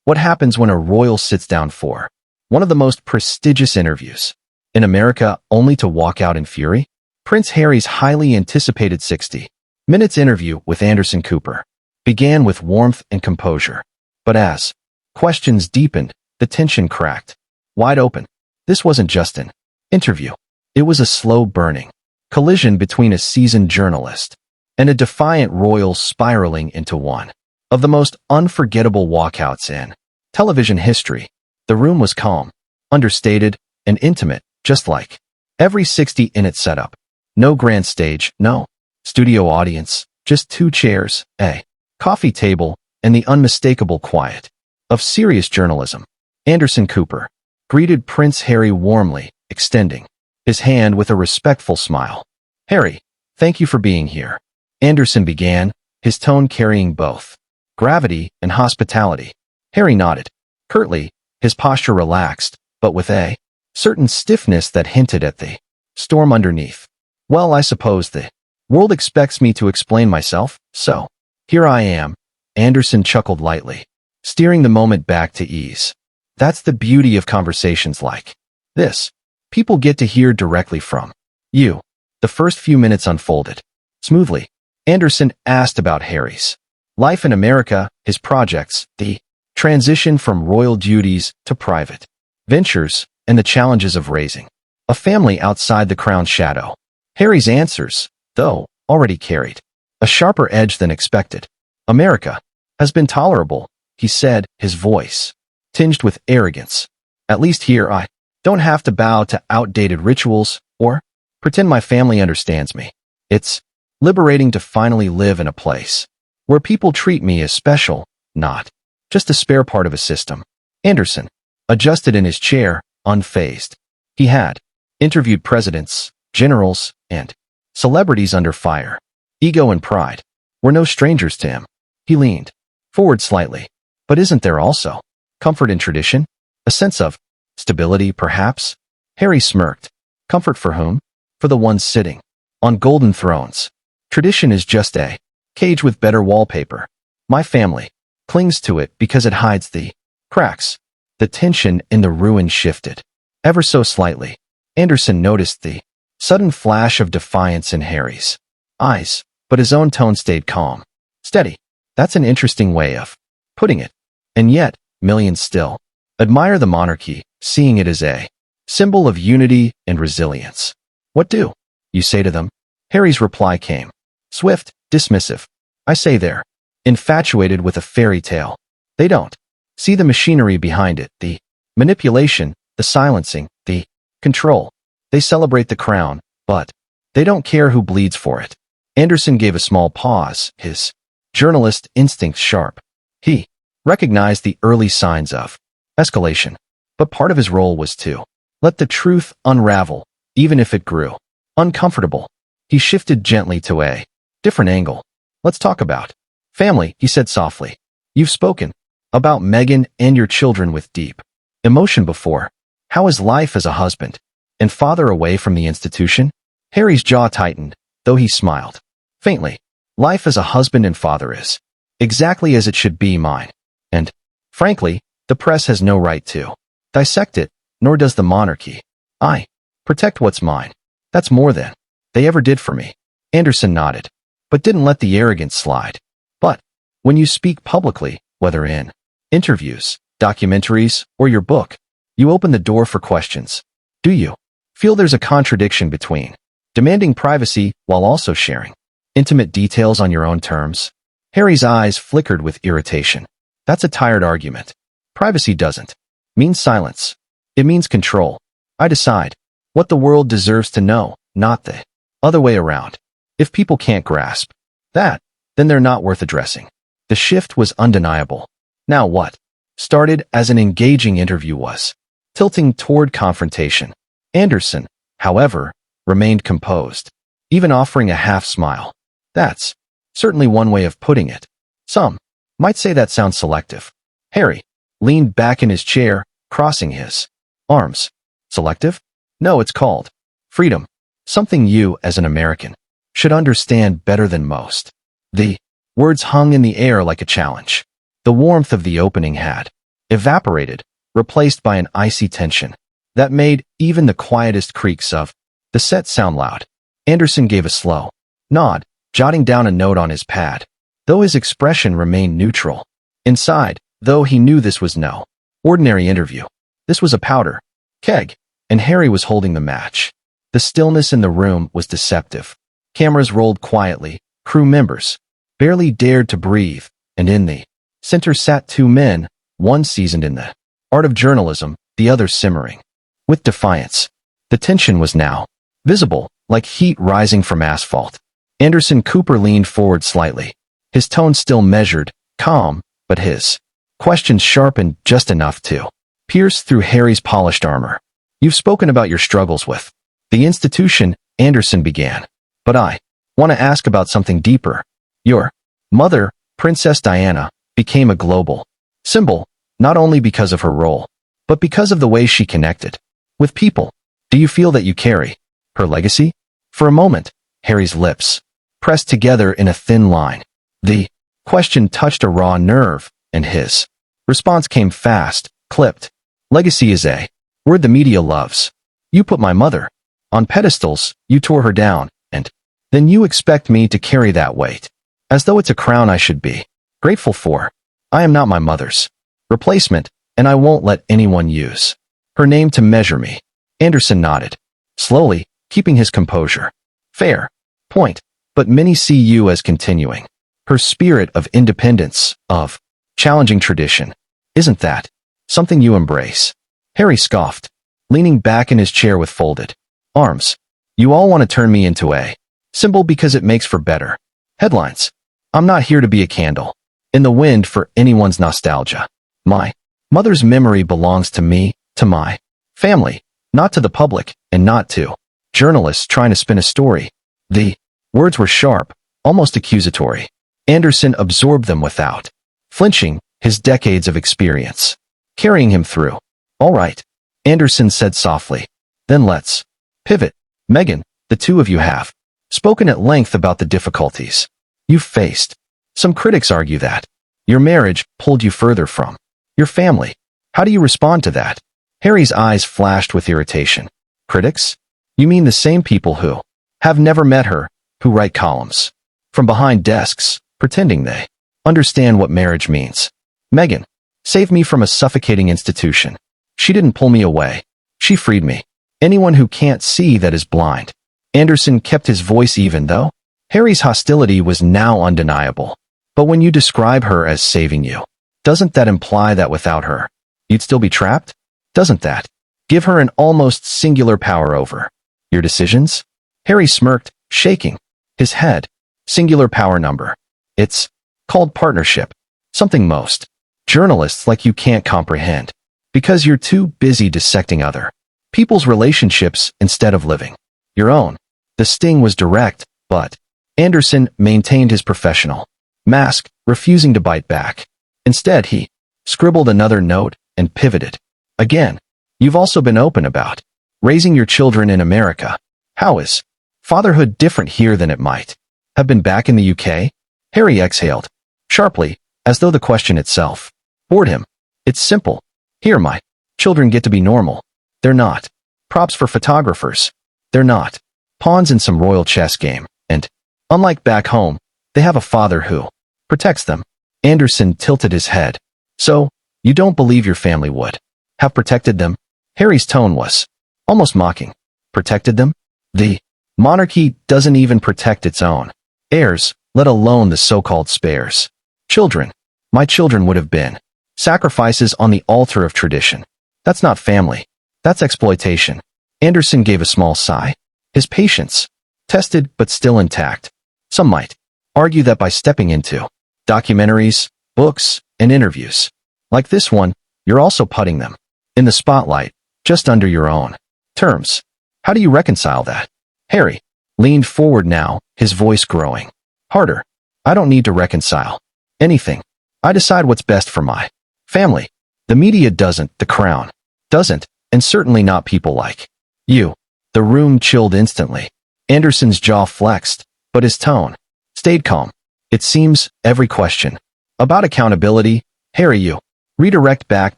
What happens when a royal sits down for one of the most prestigious interviews in America only to walk out in fury? Prince Harry's highly anticipated 60 minutes interview with Anderson Cooper began with warmth and composure. But as questions deepened, the tension cracked wide open. This wasn't just an interview. It was a slow-burning collision between a seasoned journalist and a defiant royal spiraling into one of the most unforgettable walkouts in television history. The room was calm, understated, and intimate, just like every 60-minute setup. No grand stage, no studio audience, just two chairs, a coffee table, and the unmistakable quiet of serious journalism. Anderson Cooper greeted Prince Harry warmly, extending his hand with a respectful smile. "Harry, thank you for being here," Anderson began, his tone carrying both gravity and hospitality. Harry nodded curtly, his posture relaxed, but with a certain stiffness that hinted at the storm underneath. "Well, I suppose the world expects me to explain myself, so here I am," Anderson chuckled lightly, steering the moment back to ease. "That's the beauty of conversations like this. People get to hear directly from you." The first few minutes unfolded smoothly. Anderson asked about Harry's life in America, his projects, the transition from royal duties to private ventures, and the challenges of raising a family outside the crown's shadow. Harry's answers, though, already carried a sharper edge than expected. "America has been tolerable," he said, his voice tinged with arrogance. "At least here I don't have to bow to outdated rituals or pretend my family understands me. It's liberating to finally live in a place where people treat me as special, not just a spare part of a system." Anderson adjusted in his chair, unfazed. He had interviewed presidents, generals, and celebrities under fire. Ego and pride were no strangers to him. He leaned forward slightly. "But isn't there also comfort in tradition? A sense of stability, perhaps?" Harry smirked. "Comfort for whom? For the ones sitting on golden thrones. Tradition is just a cage with better wallpaper. My family clings to it because it hides the cracks." The tension in the ruin shifted ever so slightly. Anderson noticed the sudden flash of defiance in Harry's eyes, but his own tone stayed calm. "Steady. That's an interesting way of putting it. And yet, millions still admire the monarchy, seeing it as a symbol of unity and resilience. What do you say to them?" Harry's reply came swift, dismissive. "I say they're infatuated with a fairy tale. They don't see the machinery behind it, the manipulation, the silencing, the control. They celebrate the crown, but they don't care who bleeds for it." Anderson gave a small pause, his journalist instincts sharp. He recognized the early signs of escalation, but part of his role was to let the truth unravel, even if it grew uncomfortable. He shifted gently to a different angle. "Let's talk about family," he said softly. "You've spoken about Meghan and your children with deep emotion before. How is life as a husband and father away from the institution?" Harry's jaw tightened, though he smiled faintly. "Life as a husband and father is exactly as it should be mine. And, frankly, the press has no right to dissect it, nor does the monarchy. I protect what's mine. That's more than they ever did for me." Anderson nodded, but didn't let the arrogance slide. "But when you speak publicly, whether in interviews, documentaries, or your book, you open the door for questions. Do you feel there's a contradiction between demanding privacy while also sharing intimate details on your own terms?" Harry's eyes flickered with irritation. "That's a tired argument. Privacy doesn't mean silence. It means control. I decide what the world deserves to know, not the other way around. If people can't grasp that, then they're not worth addressing." The shift was undeniable. Now what started as an engaging interview was tilting toward confrontation. Anderson, however, remained composed, even offering a half smile. "That's certainly one way of putting it. Some might say that sounds selective." Harry leaned back in his chair, crossing his arms. "Selective? No, it's called freedom. Something you, as an American, should understand better than most." The words hung in the air like a challenge. The warmth of the opening had evaporated, replaced by an icy tension that made even the quietest creaks of the set sound loud. Anderson gave a slow nod, jotting down a note on his pad, though his expression remained neutral. Inside, though, he knew this was no ordinary interview. This was a powder keg, and Harry was holding the match. The stillness in the room was deceptive. Cameras rolled quietly, crew members barely dared to breathe, and in the center sat two men, one seasoned in the art of journalism, the other simmering with defiance. The tension was now visible, like heat rising from asphalt. Anderson Cooper leaned forward slightly, his tone still measured, calm, but his questions sharpened just enough to pierce through Harry's polished armor. "You've spoken about your struggles with the institution," Anderson began, "but I want to ask about something deeper. Your mother, Princess Diana, became a global symbol, not only because of her role, but because of the way she connected with people. Do you feel that you carry her legacy?" For a moment, Harry's lips pressed together in a thin line. The question touched a raw nerve, and his response came fast, clipped. "Legacy is a word the media loves. You put my mother on pedestals, you tore her down, and then you expect me to carry that weight, as though it's a crown I should be grateful for. I am not my mother's replacement, and I won't let anyone use her name to measure me." Anderson nodded, slowly, keeping his composure. "Fair point, but many see you as continuing her spirit of independence, of challenging tradition. Isn't that something you embrace?" Harry scoffed, leaning back in his chair with folded arms. "You all want to turn me into a symbol because it makes for better headlines. I'm not here to be a candle in the wind for anyone's nostalgia. My mother's memory belongs to me, to my family, not to the public, and not to journalists trying to spin a story." The words were sharp, almost accusatory. Anderson absorbed them without flinching, his decades of experience carrying him through. "All right," Anderson said softly. "Then let's pivot. Megan, the two of you have spoken at length about the difficulties you've faced. Some critics argue that your marriage pulled you further from your family. How do you respond to that?" Harry's eyes flashed with irritation. "Critics? You mean the same people who have never met her, who write columns from behind desks, pretending they understand what marriage means? Megan saved me from a suffocating institution. She didn't pull me away. She freed me. Anyone who can't see that is blind." Anderson kept his voice even, though Harry's hostility was now undeniable. "But when you describe her as saving you, doesn't that imply that without her, you'd still be trapped? Doesn't that give her an almost singular power over your decisions?" Harry smirked, shaking his head. "Singular power number. It's called partnership. Something most journalists like you can't comprehend, because you're too busy dissecting other people's relationships instead of living your own." The sting was direct, but Anderson maintained his professional mask, refusing to bite back. Instead, he scribbled another note and pivoted. "Again, you've also been open about raising your children in America. How is fatherhood different here than it might have been back in the UK?" Harry exhaled sharply, as though the question itself bored him. "It's simple. Here my children get to be normal. They're not props for photographers. They're not pawns in some royal chess game. And unlike back home, they have a father who protects them." Anderson tilted his head. "So, you don't believe your family would have protected them?" Harry's tone was almost mocking. "Protected them? The monarchy doesn't even protect its own heirs, let alone the so-called spares. Children. My children would have been sacrifices on the altar of tradition. That's not family. That's exploitation." Anderson gave a small sigh, his patience tested but still intact. "Some might argue that by stepping into documentaries, books, and interviews like this one, you're also putting them in the spotlight, just under your own terms. How do you reconcile that?" Harry leaned forward now, his voice growing harder. "I don't need to reconcile anything. I decide what's best for my family. The media doesn't, the crown doesn't, and certainly not people like you." The room chilled instantly. Anderson's jaw flexed, but his tone stayed calm. "It seems every question about accountability, Harry, you Redirect back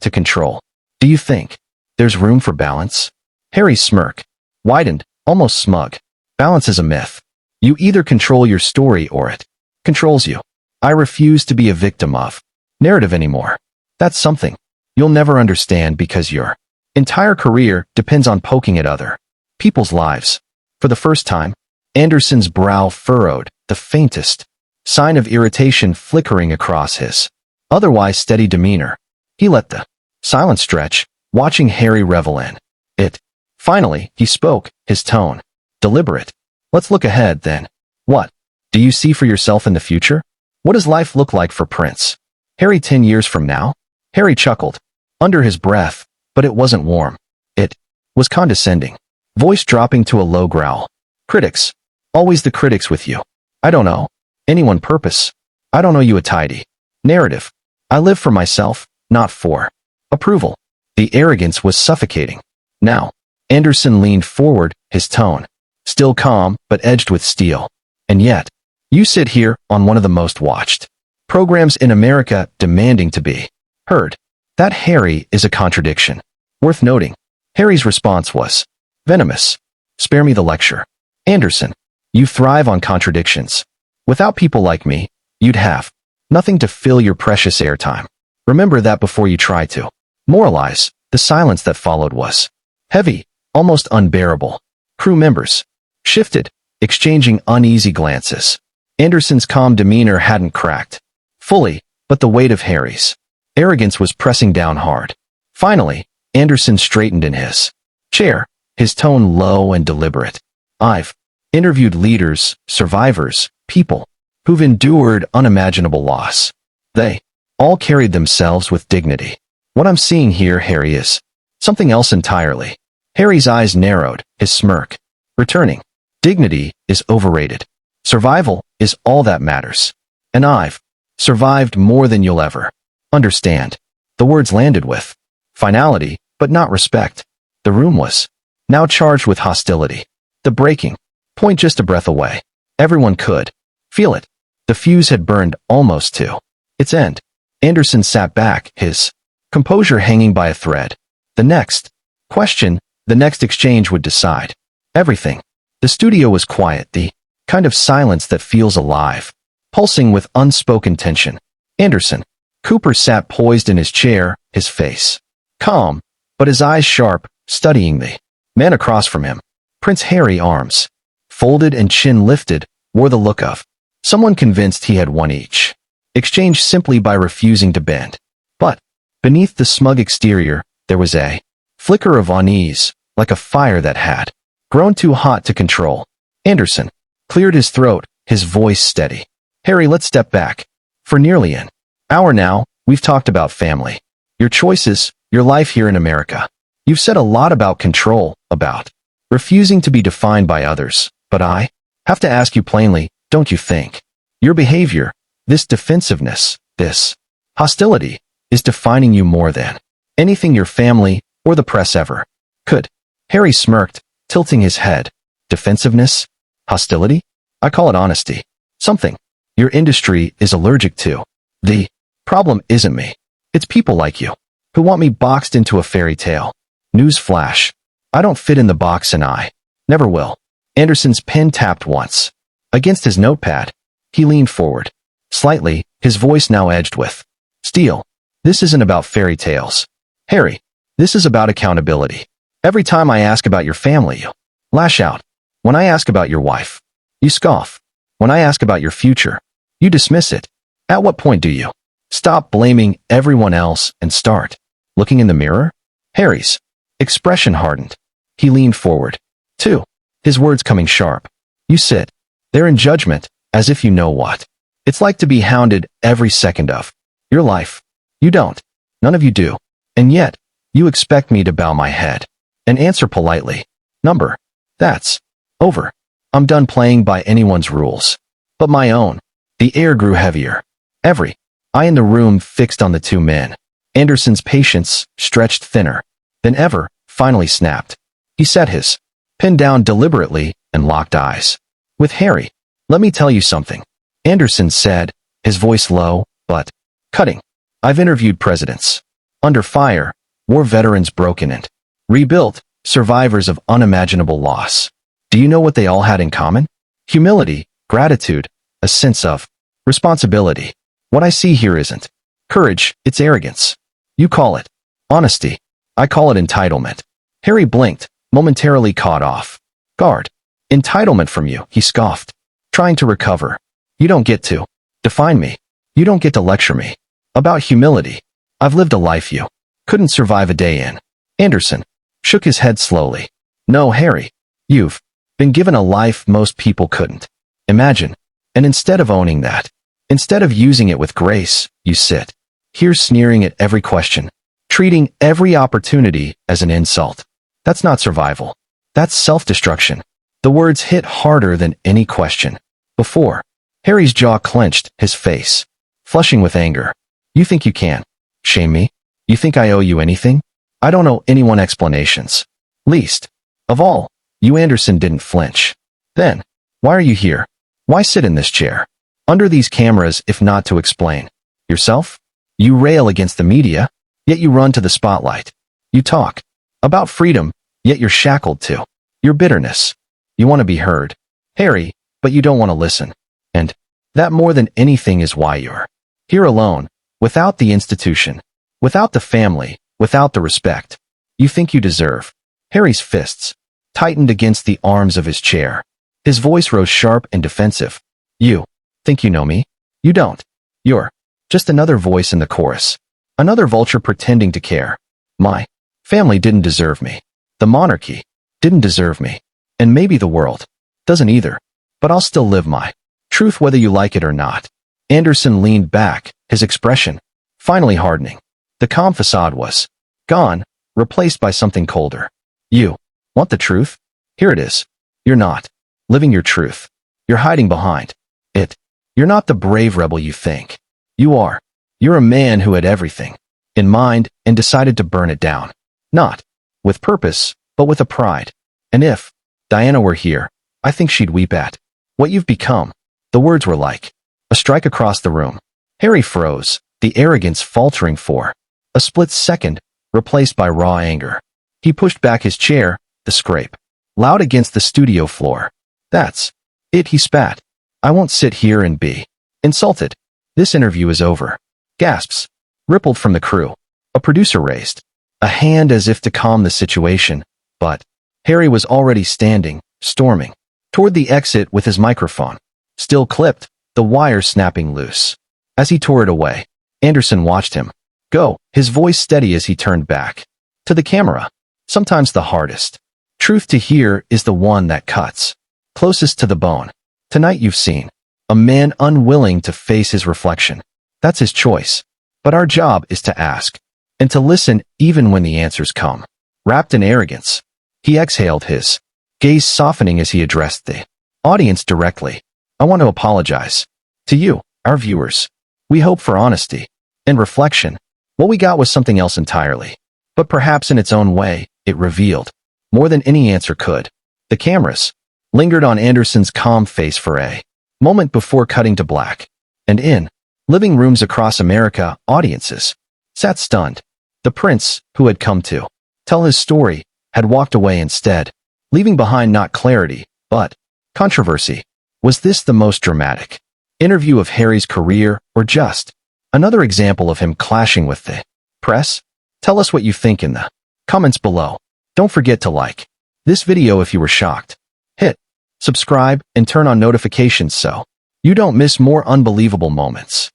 to control. Do you think there's room for balance? Harry's smirk widened, almost smug. Balance is a myth. You either control your story or it controls you. I refuse to be a victim of narrative anymore. That's something you'll never understand because your entire career depends on poking at other people's lives. For the first time, Anderson's brow furrowed, the faintest sign of irritation flickering across his otherwise steady demeanor. He let the silence stretch, watching Harry revel in it. Finally, he spoke, his tone deliberate. Let's look ahead, then. What do you see for yourself in the future? What does life look like for Prince Harry 10 years from now? Harry chuckled under his breath, but it wasn't warm. It was condescending, voice dropping to a low growl. Critics. Always the critics with you. I don't know anyone purpose. I don't know you a tidy narrative. I live for myself, not for approval. The arrogance was suffocating. Now, Anderson leaned forward, his tone still calm but edged with steel. And yet, you sit here on one of the most watched programs in America demanding to be heard. That, Harry, is a contradiction. Worth noting, Harry's response was venomous. Spare me the lecture. Anderson, you thrive on contradictions. Without people like me, you'd have nothing to fill your precious airtime. Remember that before you try to moralize. The silence that followed was heavy, almost unbearable. Crew members shifted, exchanging uneasy glances. Anderson's calm demeanor hadn't cracked fully, but the weight of Harry's arrogance was pressing down hard. Finally, Anderson straightened in his chair, his tone low and deliberate. I've interviewed leaders, survivors, people who've endured unimaginable loss. They all carried themselves with dignity. What I'm seeing here, Harry, is something else entirely. Harry's eyes narrowed, his smirk returning. Dignity is overrated. Survival is all that matters. And I've survived more than you'll ever understand. The words landed with finality, but not respect. The room was now charged with hostility. The breaking point just a breath away. Everyone could feel it. The fuse had burned almost to its end. Anderson sat back, his composure hanging by a thread. The next question, the next exchange would decide everything. The studio was quiet, the kind of silence that feels alive, pulsing with unspoken tension. Anderson Cooper sat poised in his chair, his face calm, but his eyes sharp, studying the man across from him. Prince Harry, arms folded and chin lifted, wore the look of someone convinced he had won each exchange simply by refusing to bend. But beneath the smug exterior, there was a flicker of unease, like a fire that had grown too hot to control. Anderson cleared his throat, his voice steady. Harry, let's step back. For nearly an hour now, we've talked about family, your choices, your life here in America. You've said a lot about control, about refusing to be defined by others, but I have to ask you plainly, don't you think your behavior, this defensiveness, this hostility, is defining you more than anything your family or the press ever could? Harry smirked, tilting his head. Defensiveness? Hostility? I call it honesty. Something your industry is allergic to. The problem isn't me. It's people like you who want me boxed into a fairy tale. News flash. I don't fit in the box and I never will. Anderson's pen tapped once against his notepad. He leaned forward slightly, his voice now edged with steel. This isn't about fairy tales, Harry. This is about accountability. Every time I ask about your family, you lash out. When I ask about your wife, you scoff. When I ask about your future, you dismiss it. At what point do you stop blaming everyone else and start looking in the mirror? Harry's expression hardened. He leaned forward, too, his words coming sharp. You sit there in judgment, as if you know what it's like to be hounded every second of your life. You don't. None of you do. And yet, you expect me to bow my head and answer politely. Number. That's over. I'm done playing by anyone's rules but my own. The air grew heavier. Every eye in the room fixed on the two men. Anderson's patience stretched thinner than ever, finally snapped. He set his pen down deliberately and locked eyes with Harry. Let me tell you something, Anderson said, his voice low, but cutting. I've interviewed presidents, Under fire, war veterans broken and rebuilt, survivors of unimaginable loss. Do you know what they all had in common? Humility, gratitude, a sense of responsibility. What I see here isn't courage, it's arrogance. You call it honesty. I call it entitlement. Harry blinked, momentarily caught off guard. Entitlement from you, he scoffed, trying to recover. You don't get to define me. You don't get to lecture me about humility. I've lived a life you couldn't survive a day in. Anderson shook his head slowly. No, Harry, you've been given a life most people couldn't imagine. And instead of owning that, instead of using it with grace, you sit here sneering at every question, treating every opportunity as an insult. That's not survival. That's self-destruction. The words hit harder than any question before. Harry's jaw clenched, his face flushing with anger. You think you can shame me? You think I owe you anything? I don't owe anyone explanations. Least of all, you. Anderson didn't flinch. Then, why are you here? Why sit in this chair? Under these cameras if not to explain yourself? You rail against the media, yet you run to the spotlight. You talk about freedom, yet you're shackled to your bitterness. You want to be heard, Harry, but you don't want to listen. And that more than anything is why you're here alone, without the institution, without the family, without the respect you think you deserve. Harry's fists tightened against the arms of his chair. His voice rose sharp and defensive. You think you know me? You don't. You're just another voice in the chorus. Another vulture pretending to care. My family didn't deserve me. The monarchy didn't deserve me. And maybe the world doesn't either. But I'll still live my truth whether you like it or not. Anderson leaned back, his expression finally hardening. The calm facade was gone, replaced by something colder. You want the truth? Here it is. You're not living your truth. You're hiding behind it. You're not the brave rebel you think you are. You're a man who had everything in mind and decided to burn it down. Not with purpose, but with a pride. And if Diana were here, I think she'd weep at what you've become. The words were like a strike across the room. Harry froze, the arrogance faltering for a split second, replaced by raw anger. He pushed back his chair, the scrape loud against the studio floor. That's it, he spat. I won't sit here and be insulted. This interview is over. Gasps rippled from the crew. A producer raised a hand as if to calm the situation, but Harry was already standing, storming toward the exit with his microphone still clipped, the wire snapping loose. As he tore it away, Anderson watched him go, his voice steady as he turned back to the camera. Sometimes the hardest truth to hear is the one that cuts closest to the bone. Tonight you've seen a man unwilling to face his reflection. That's his choice. But our job is to ask and to listen even when the answers come wrapped in arrogance. He exhaled, his gaze softening as he addressed the audience directly. I want to apologize to you, our viewers. We hope for honesty and reflection. What we got was something else entirely. But perhaps in its own way, it revealed more than any answer could. The cameras lingered on Anderson's calm face for a moment before cutting to black. And in living rooms across America, audiences sat stunned. The prince, who had come to tell his story, had walked away instead, leaving behind not clarity, but controversy. Was this the most dramatic interview of Harry's career, or just another example of him clashing with the press? Tell us what you think in the comments below. Don't forget to like this video if you were shocked. Hit subscribe and turn on notifications so you don't miss more unbelievable moments.